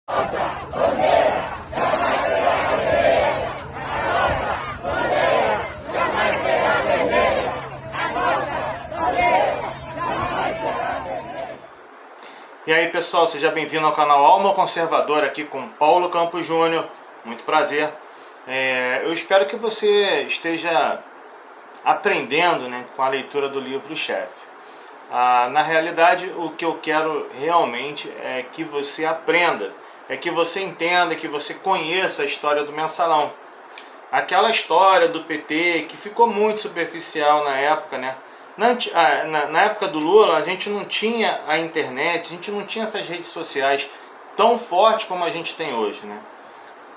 E aí pessoal, seja bem-vindo ao canal Alma Conservadora, aqui com Paulo Campos Júnior, muito prazer. Eu espero que você esteja aprendendo, né, com a leitura do livro Chefe. Na realidade, o que eu quero realmente é que você aprenda, é que você entenda, que você conheça a história do mensalão. Aquela história do PT que ficou muito superficial na época, né? Na época do Lula, a gente não tinha a internet, a gente não tinha essas redes sociais tão fortes como a gente tem hoje, né?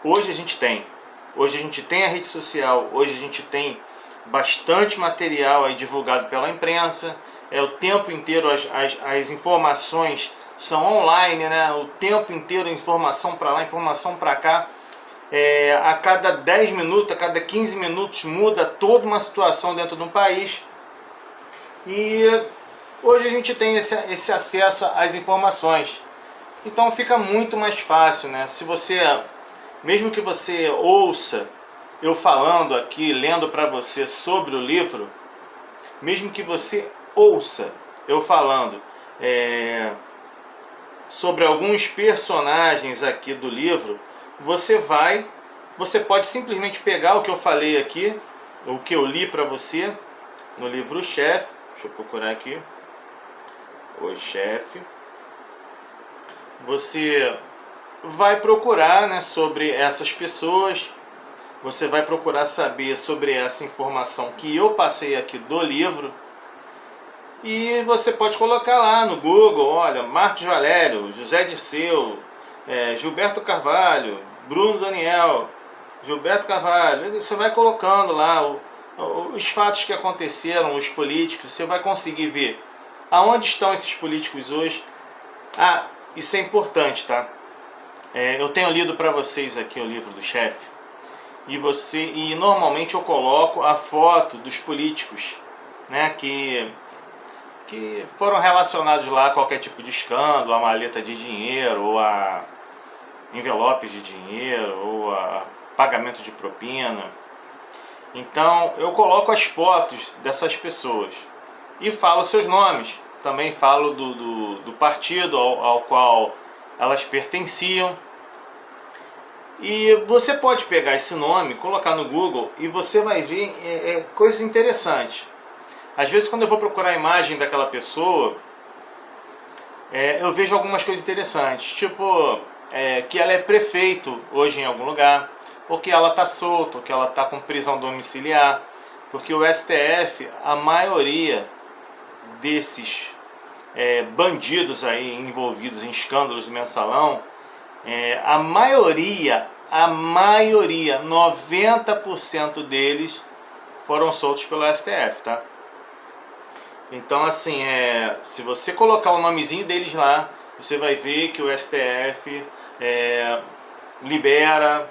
Hoje a gente tem. Hoje a gente tem a rede social, hoje a gente tem bastante material aí divulgado pela imprensa. O tempo inteiro as informações são online, né? O tempo inteiro informação para lá, informação para cá. A cada 10 minutos, a cada 15 minutos muda toda uma situação dentro de um país. E hoje a gente tem esse acesso às informações, então fica muito mais fácil, né? Se você, mesmo que você ouça eu falando aqui, lendo para você sobre o livro, mesmo que você ouça eu falando sobre alguns personagens aqui do livro, você pode simplesmente pegar o que eu falei aqui, o que eu li para você no livro Chefe. Deixa eu procurar aqui, o Chefe. Você vai procurar, né, sobre essas pessoas, você vai procurar saber sobre essa informação que eu passei aqui do livro, e você pode colocar lá no Google, olha, Marcos Valério, José Dirceu, Gilberto Carvalho, Bruno Daniel, Gilberto Carvalho, você vai colocando lá os fatos que aconteceram, os políticos, você vai conseguir ver aonde estão esses políticos hoje. Isso é importante, tá? Eu tenho lido para vocês aqui o livro do Chefe, e normalmente eu coloco a foto dos políticos, né, que foram relacionados lá a qualquer tipo de escândalo, a maleta de dinheiro, ou a envelopes de dinheiro, ou a pagamento de propina. Então eu coloco as fotos dessas pessoas e falo seus nomes. Também falo do partido ao qual elas pertenciam. E você pode pegar esse nome, colocar no Google, e você vai ver coisas interessantes. Às vezes quando eu vou procurar a imagem daquela pessoa, eu vejo algumas coisas interessantes. Tipo, que ela é prefeito hoje em algum lugar, ou que ela está solta, ou que ela está com prisão domiciliar, porque o STF, a maioria desses bandidos aí envolvidos em escândalos do mensalão, a maioria, 90% deles foram soltos pelo STF, tá? Então assim, se você colocar o nomezinho deles lá, você vai ver que o STF libera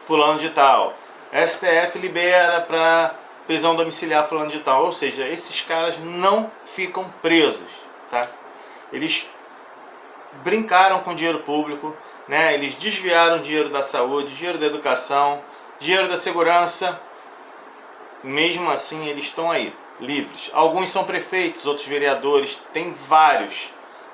fulano de tal, STF libera para prisão domiciliar fulano de tal. Ou seja, esses caras não ficam presos, tá? Eles brincaram com dinheiro público, né? Eles desviaram dinheiro da saúde, dinheiro da educação, dinheiro da segurança. Mesmo assim eles estão aí, livres. Alguns são prefeitos, outros vereadores, tem vários.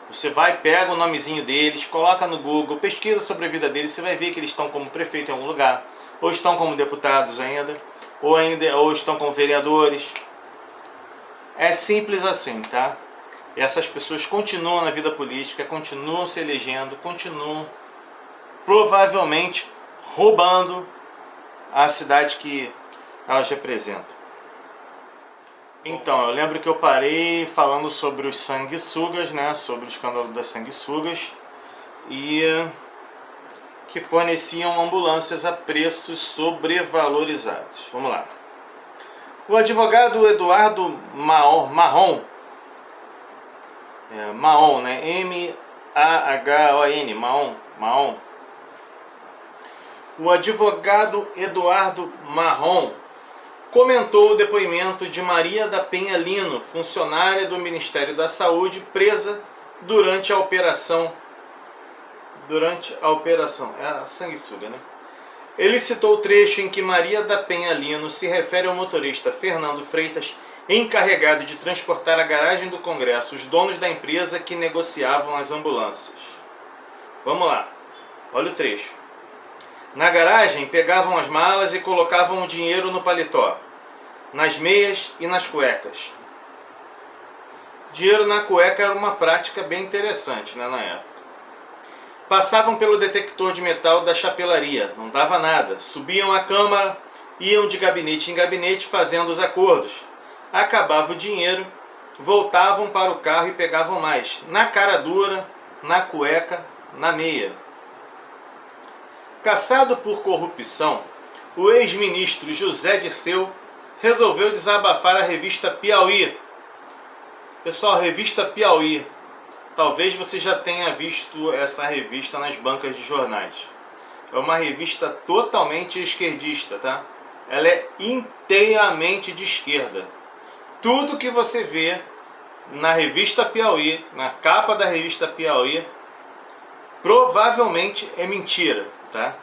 Você pega o nomezinho deles, coloca no Google, pesquisa sobre a vida deles, você vai ver que eles estão como prefeito em algum lugar, ou estão como deputados ainda, ou estão como vereadores. É simples assim, tá? E essas pessoas continuam na vida política, continuam se elegendo, continuam provavelmente roubando a cidade que elas representam. Então, eu lembro que eu parei falando sobre os sanguessugas, né, sobre o escândalo das sanguessugas, e que forneciam ambulâncias a preços sobrevalorizados. Vamos lá. O advogado Eduardo Marrom, né, M-A-H-O-N, Marrom. O advogado Eduardo Marrom comentou o depoimento de Maria da Penha Lino, funcionária do Ministério da Saúde, presa durante a Operação durante a operação. É a sanguessuga, né? Ele citou o trecho em que Maria da Penha Lino se refere ao motorista Fernando Freitas, encarregado de transportar à garagem do Congresso os donos da empresa que negociavam as ambulâncias. Vamos lá, olha o trecho. Na garagem pegavam as malas e colocavam o dinheiro no paletó, nas meias e nas cuecas. Dinheiro na cueca era uma prática bem interessante, né, na época. Passavam pelo detector de metal da chapelaria, não dava nada. Subiam à câmara, iam de gabinete em gabinete fazendo os acordos. Acabava o dinheiro, voltavam para o carro e pegavam mais. Na cara dura, na cueca, na meia. Caçado por corrupção, o ex-ministro José Dirceu resolveu desabafar a revista Piauí. Pessoal, a revista Piauí. Talvez você já tenha visto essa revista nas bancas de jornais. É uma revista totalmente esquerdista, tá? Ela é inteiramente de esquerda. Tudo que você vê na revista Piauí, na capa da revista Piauí, provavelmente é mentira, tá?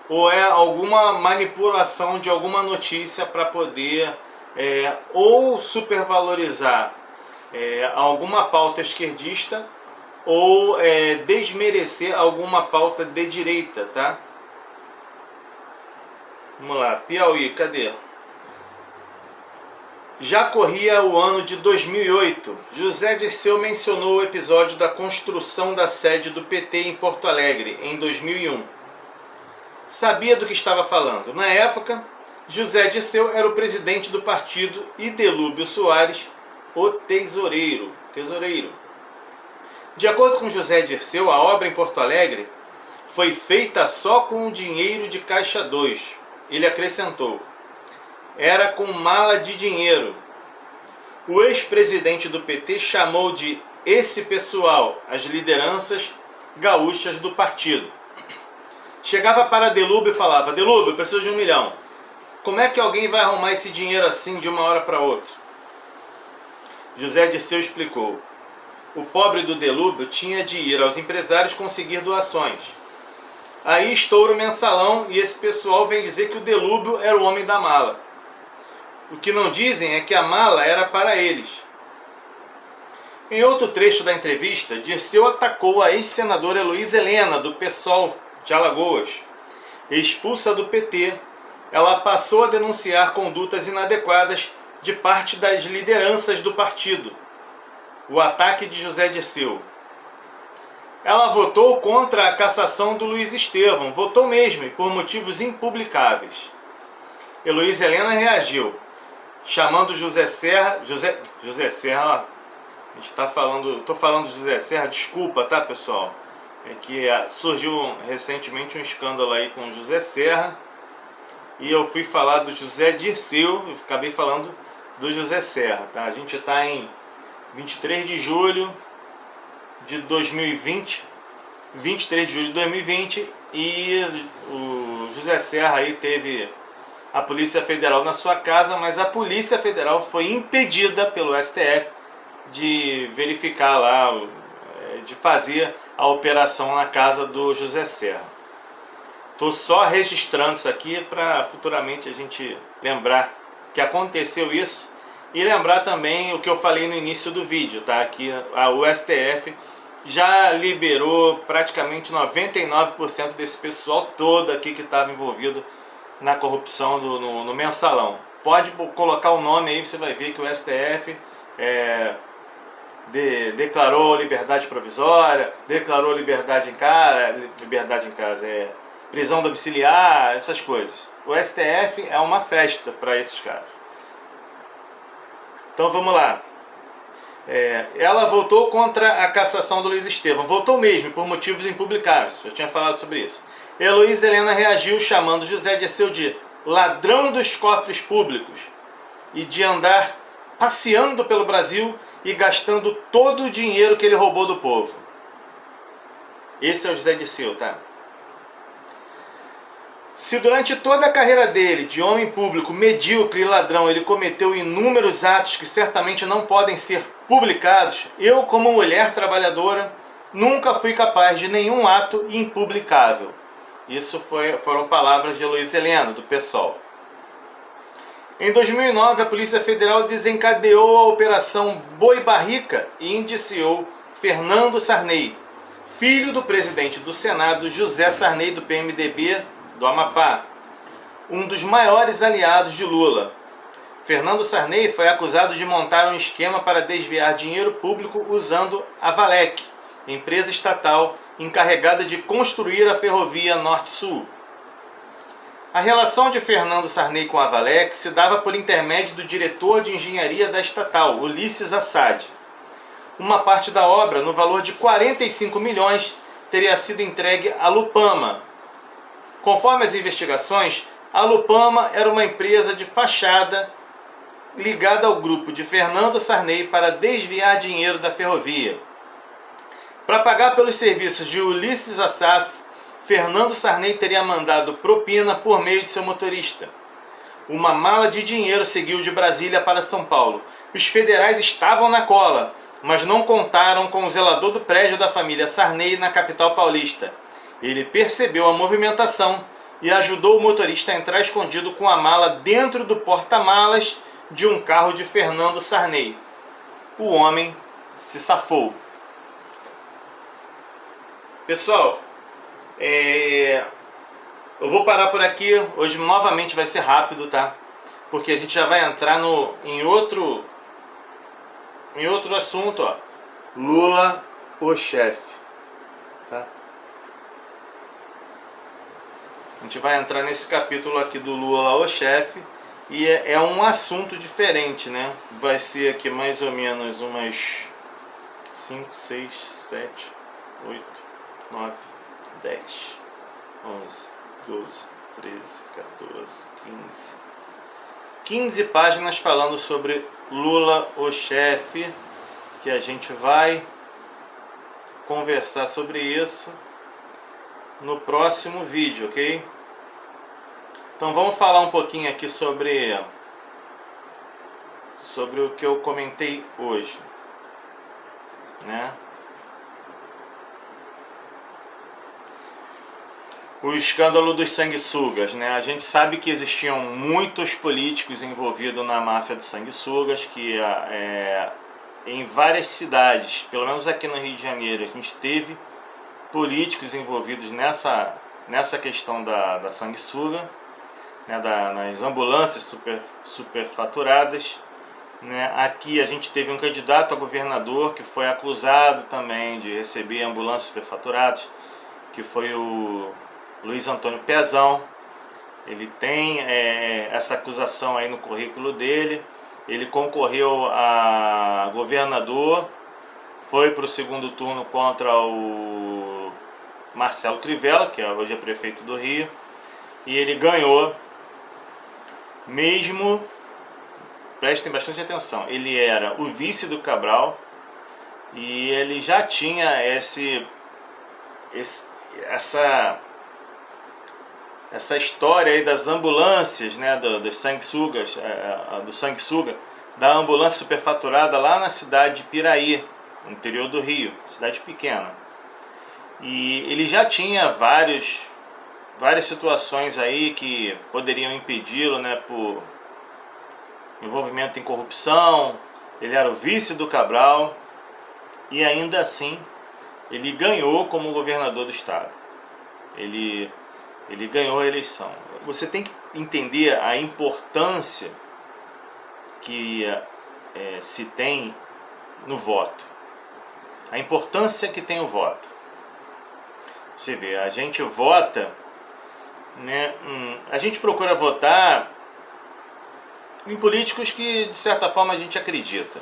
Ou é alguma manipulação de alguma notícia para poder ou supervalorizar alguma pauta esquerdista ou desmerecer alguma pauta de direita, tá? Vamos lá, Piauí, cadê? Já corria o ano de 2008. José Dirceu mencionou o episódio da construção da sede do PT em Porto Alegre, em 2001. Sabia do que estava falando. Na época, José Dirceu era o presidente do partido e Delúbio Soares, o tesoureiro. De acordo com José Dirceu, a obra em Porto Alegre foi feita só com o dinheiro de Caixa 2. Ele acrescentou: era com mala de dinheiro. O ex-presidente do PT chamou de esse pessoal as lideranças gaúchas do partido. Chegava para Delúbio e falava: Delúbio, eu preciso de 1 milhão. Como é que alguém vai arrumar esse dinheiro assim de uma hora para outra? José Dirceu explicou: o pobre do Delúbio tinha de ir aos empresários conseguir doações. Aí estoura o mensalão e esse pessoal vem dizer que o Delúbio era o homem da mala. O que não dizem é que a mala era para eles. Em outro trecho da entrevista, Dirceu atacou a ex-senadora Heloísa Helena, do PSOL de Alagoas. Expulsa do PT, ela passou a denunciar condutas inadequadas de parte das lideranças do partido. O ataque de José Dirceu. Ela votou contra a cassação do Luiz Estevão, votou mesmo, e por motivos impublicáveis. Heloísa Helena reagiu, chamando José Serra, ó, estou falando José Serra, desculpa, tá, pessoal? É que surgiu recentemente um escândalo aí com José Serra, e eu fui falar do José Dirceu, e acabei falando do José Serra, tá? A gente está em 23 de julho de 2020, 23 de julho de 2020, e o José Serra aí teve a Polícia Federal na sua casa, mas a Polícia Federal foi impedida pelo STF de verificar lá, de fazer a operação na casa do José Serra. Estou só registrando isso aqui para futuramente a gente lembrar que aconteceu isso. E lembrar também o que eu falei no início do vídeo, tá? Que o STF já liberou praticamente 99% desse pessoal todo aqui que estava envolvido na corrupção no mensalão. Pode colocar o nome aí, você vai ver que o STF declarou liberdade provisória, declarou liberdade em casa, prisão domiciliar, essas coisas. O STF é uma festa para esses caras. Então vamos lá. Ela votou contra a cassação do Luiz Estevão. Votou mesmo, por motivos impublicáveis. Eu tinha falado sobre isso. Heloísa Helena reagiu chamando José Dirceu de ladrão dos cofres públicos e de andar passeando pelo Brasil e gastando todo o dinheiro que ele roubou do povo. Esse é o José Dirceu, tá? Se durante toda a carreira dele, de homem público, medíocre e ladrão, ele cometeu inúmeros atos que certamente não podem ser publicados, eu, como mulher trabalhadora, Nunca fui capaz de nenhum ato impublicável. Isso foram palavras de Luiz Heleno, do PSOL. Em 2009, a Polícia Federal desencadeou a Operação Boi Barrica e indiciou Fernando Sarney, filho do presidente do Senado, José Sarney, do PMDB do Amapá, um dos maiores aliados de Lula. Fernando Sarney foi acusado de montar um esquema para desviar dinheiro público usando a Valec, empresa estatal encarregada de construir a ferrovia Norte-Sul. A relação de Fernando Sarney com a Valec se dava por intermédio do diretor de engenharia da estatal, Ulisses Assad. Uma parte da obra, no valor de 45 milhões, teria sido entregue à Lupama. Conforme as investigações, a Lupama era uma empresa de fachada ligada ao grupo de Fernando Sarney para desviar dinheiro da ferrovia. Para pagar pelos serviços de Ulisses Assad, Fernando Sarney teria mandado propina por meio de seu motorista. Uma mala de dinheiro seguiu de Brasília para São Paulo. Os federais estavam na cola, mas não contaram com o zelador do prédio da família Sarney na capital paulista. Ele percebeu a movimentação e ajudou o motorista a entrar escondido com a mala dentro do porta-malas de um carro de Fernando Sarney. O homem se safou. Pessoal, eu vou parar por aqui. Hoje novamente vai ser rápido, tá? Porque a gente já vai entrar em outro assunto, ó. Lula, o chefe, tá? A gente vai entrar nesse capítulo aqui do Lula, o chefe, e é um assunto diferente, né? Vai ser aqui mais ou menos umas 5, 6, 7, 8, 9, 10, 11, 12, 13, 14, 15 páginas falando sobre Lula, o chefe, que a gente vai conversar sobre isso no próximo vídeo, ok? Então vamos falar um pouquinho aqui sobre o que eu comentei hoje, né? O escândalo dos sanguessugas, né? A gente sabe que existiam muitos políticos envolvidos na máfia dos sanguessugas, que em várias cidades, pelo menos aqui no Rio de Janeiro, a gente teve políticos envolvidos nessa questão da sanguessuga, né? Nas ambulâncias superfaturadas, né? Aqui a gente teve um candidato a governador que foi acusado também de receber ambulâncias superfaturadas, que foi o Luiz Antônio Pezão. Ele tem essa acusação aí no currículo dele. Ele concorreu a governador, foi para o segundo turno contra o Marcelo Crivella, que hoje é prefeito do Rio, e ele ganhou, mesmo, prestem bastante atenção, ele era o vice do Cabral e ele já tinha essa história aí das ambulâncias, né, dos sanguessugas, do sanguessuga, da ambulância superfaturada lá na cidade de Piraí, no interior do Rio, cidade pequena. E ele já tinha várias situações aí que poderiam impedi-lo, né, por envolvimento em corrupção. Ele era o vice do Cabral e ainda assim ele ganhou como governador do estado. Ele ganhou a eleição. Você tem que entender a importância que se tem no voto. A importância que tem o voto. Você vê, a gente vota, né, a gente procura votar em políticos que de certa forma a gente acredita.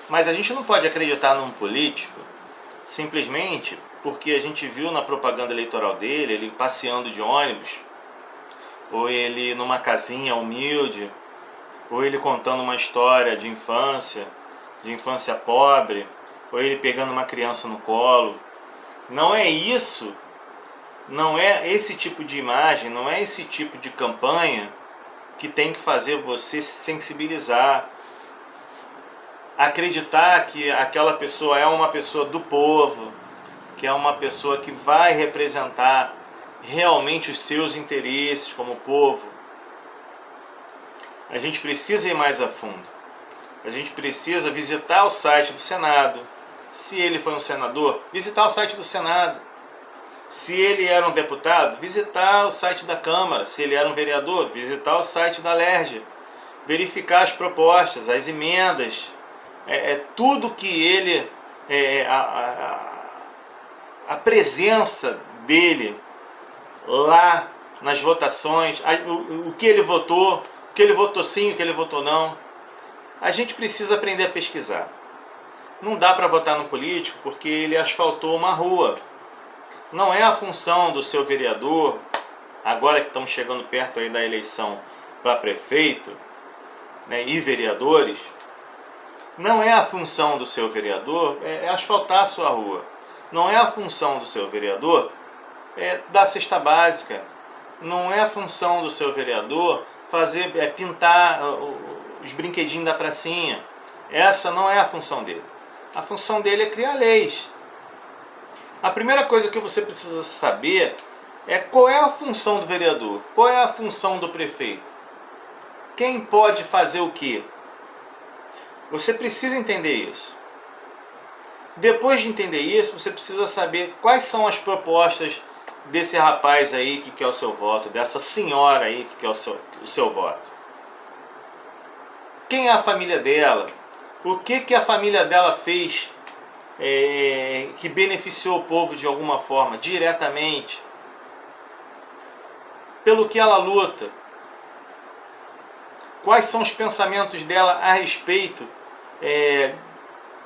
Mas a gente não pode acreditar num político simplesmente porque a gente viu na propaganda eleitoral dele, ele passeando de ônibus, ou ele numa casinha humilde, ou ele contando uma história de infância pobre, ou ele pegando uma criança no colo. Não é isso, não é esse tipo de imagem, não é esse tipo de campanha que tem que fazer você se sensibilizar, acreditar que aquela pessoa é uma pessoa do povo, que é uma pessoa que vai representar realmente os seus interesses como povo. A gente precisa ir mais a fundo. A gente precisa visitar o site do Senado. Se ele foi um senador, visitar o site do Senado. Se ele era um deputado, visitar o site da Câmara. Se ele era um vereador, visitar o site da LERJ. Verificar as propostas, as emendas, tudo que ele, a presença dele lá nas votações, o que ele votou, o que ele votou sim, o que ele votou não. A gente precisa aprender a pesquisar. Não dá para votar no político porque ele asfaltou uma rua. Não é a função do seu vereador, agora que estamos chegando perto aí da eleição para prefeito, né, e vereadores, não é a função do seu vereador asfaltar a sua rua. Não é a função do seu vereador dar cesta básica. Não é a função do seu vereador pintar os brinquedinhos da pracinha. Essa não é a função dele. A função dele é criar leis. A primeira coisa que você precisa saber é qual é a função do vereador, qual é a função do prefeito. Quem pode fazer o quê? Você precisa entender isso. Depois de entender isso, você precisa saber quais são as propostas desse rapaz aí que quer o seu voto, dessa senhora aí que quer o seu voto. Quem é a família dela? O que a família dela fez que beneficiou o povo de alguma forma, diretamente? Pelo que ela luta? Quais são os pensamentos dela a respeito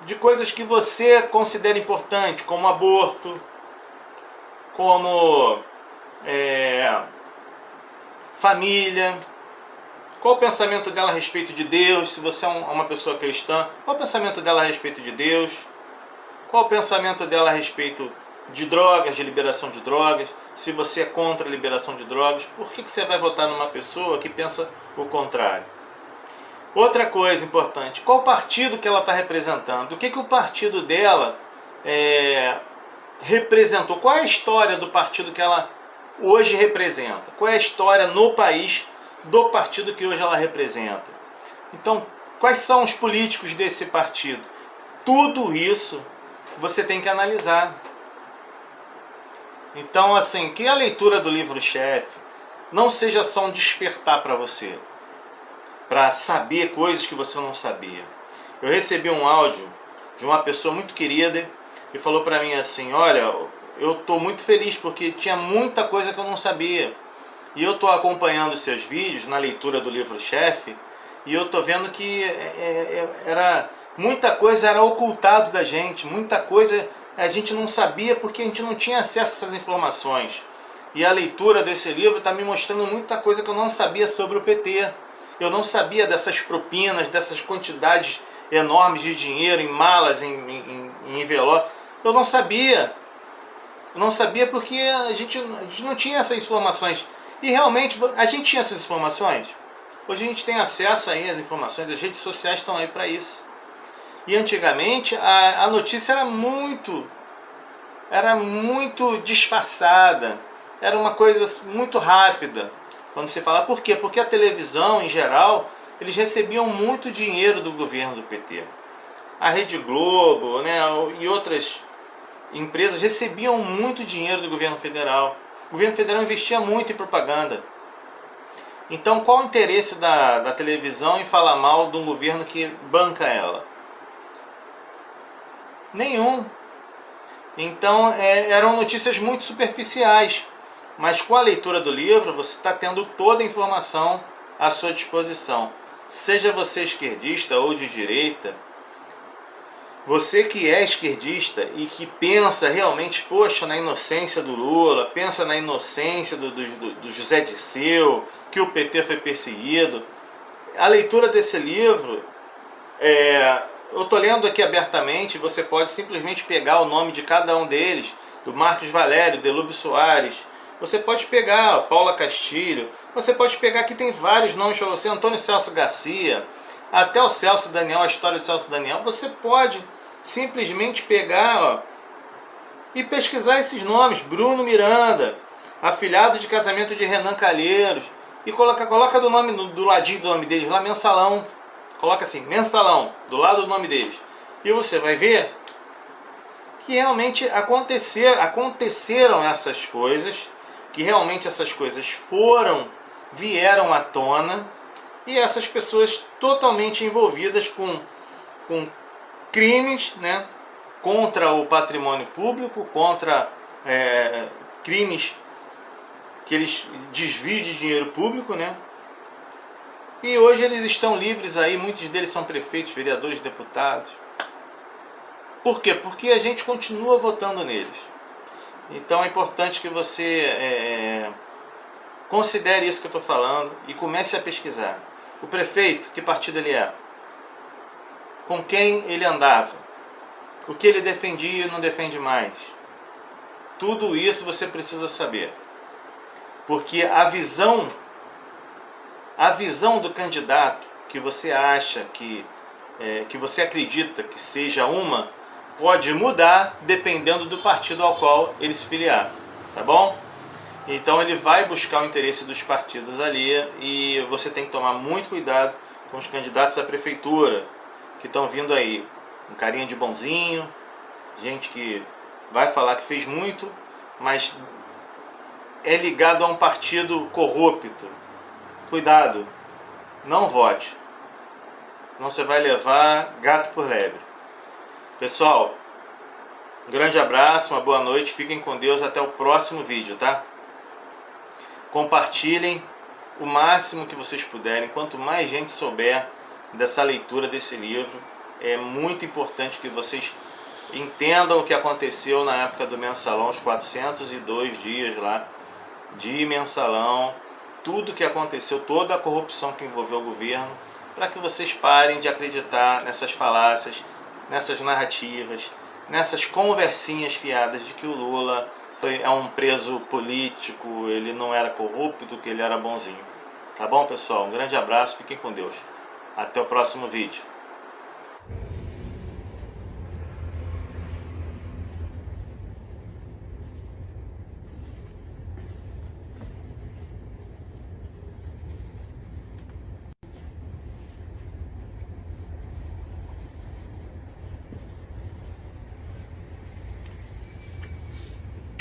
de coisas que você considera importante, como aborto, como família? Qual o pensamento dela a respeito de Deus? Se você é uma pessoa cristã, qual o pensamento dela a respeito de Deus? Qual o pensamento dela a respeito de drogas, de liberação de drogas? Se você é contra a liberação de drogas, por que você vai votar numa pessoa que pensa o contrário? Outra coisa importante, qual partido que ela está representando? O que o partido dela representou? Qual é a história do partido que ela hoje representa? Qual é a história no país do partido que hoje ela representa? Então, quais são os políticos desse partido? Tudo isso você tem que analisar. Então, assim, que a leitura do livro-chefe não seja só um despertar para você, para saber coisas que você não sabia. Eu recebi um áudio de uma pessoa muito querida e falou para mim assim: olha, eu estou muito feliz porque tinha muita coisa que eu não sabia. E eu estou acompanhando os seus vídeos na leitura do livro-chefe e eu estou vendo que muita coisa era ocultado da gente, muita coisa a gente não sabia porque a gente não tinha acesso a essas informações. E a leitura desse livro está me mostrando muita coisa que eu não sabia sobre o PT. Eu não sabia dessas propinas, dessas quantidades enormes de dinheiro em malas, em envelope. Eu não sabia. Eu não sabia porque a gente não tinha essas informações. E realmente, a gente tinha essas informações? Hoje a gente tem acesso aí às informações, as redes sociais estão aí para isso. E antigamente a notícia era muito disfarçada, era uma coisa muito rápida. Quando você fala, por quê? Porque a televisão, em geral, eles recebiam muito dinheiro do governo do PT. A Rede Globo, né, e outras empresas recebiam muito dinheiro do governo federal. O governo federal investia muito em propaganda. Então, qual o interesse da televisão em falar mal de um governo que banca ela? Nenhum. Então, eram notícias muito superficiais. Mas com a leitura do livro, você está tendo toda a informação à sua disposição. Seja você esquerdista ou de direita, você que é esquerdista e que pensa realmente, poxa, na inocência do Lula, pensa na inocência do José Dirceu, que o PT foi perseguido, a leitura desse livro, eu estou lendo aqui abertamente, você pode simplesmente pegar o nome de cada um deles, do Marcos Valério, Delúbio Soares, você pode pegar Paula Castilho, você pode pegar, aqui tem vários nomes para você, Antônio Celso Garcia, até o Celso Daniel, a história do Celso Daniel, você pode simplesmente pegar e pesquisar esses nomes. Bruno Miranda, afilhado de casamento de Renan Calheiros. E coloca do ladinho do nome deles lá, Mensalão. Coloca assim, Mensalão, do lado do nome deles. E você vai ver que realmente aconteceram essas coisas, que realmente essas coisas vieram à tona, e essas pessoas totalmente envolvidas com crimes, né, contra o patrimônio público, contra crimes que eles desviam de dinheiro público, né? E hoje eles estão livres aí, muitos deles são prefeitos, vereadores, deputados. Por quê? Porque a gente continua votando neles. Então é importante que você considere isso que eu estou falando e comece a pesquisar. O prefeito, que partido ele é? Com quem ele andava? O que ele defendia e não defende mais? Tudo isso você precisa saber. Porque a visão do candidato que você acha que você acredita que seja uma, pode mudar dependendo do partido ao qual ele se filiar, tá bom? Então ele vai buscar o interesse dos partidos ali e você tem que tomar muito cuidado com os candidatos à prefeitura que estão vindo aí. Um carinha de bonzinho, gente que vai falar que fez muito, mas é ligado a um partido corrupto. Cuidado, não vote. Não você vai levar gato por lebre. Pessoal, um grande abraço, uma boa noite, fiquem com Deus, até o próximo vídeo, tá? Compartilhem o máximo que vocês puderem, quanto mais gente souber dessa leitura desse livro, é muito importante que vocês entendam o que aconteceu na época do Mensalão, os 402 dias lá de Mensalão, tudo que aconteceu, toda a corrupção que envolveu o governo, para que vocês parem de acreditar nessas falácias, nessas narrativas, nessas conversinhas fiadas de que o Lula é um preso político, ele não era corrupto, que ele era bonzinho. Tá bom, pessoal? Um grande abraço, fiquem com Deus. Até o próximo vídeo.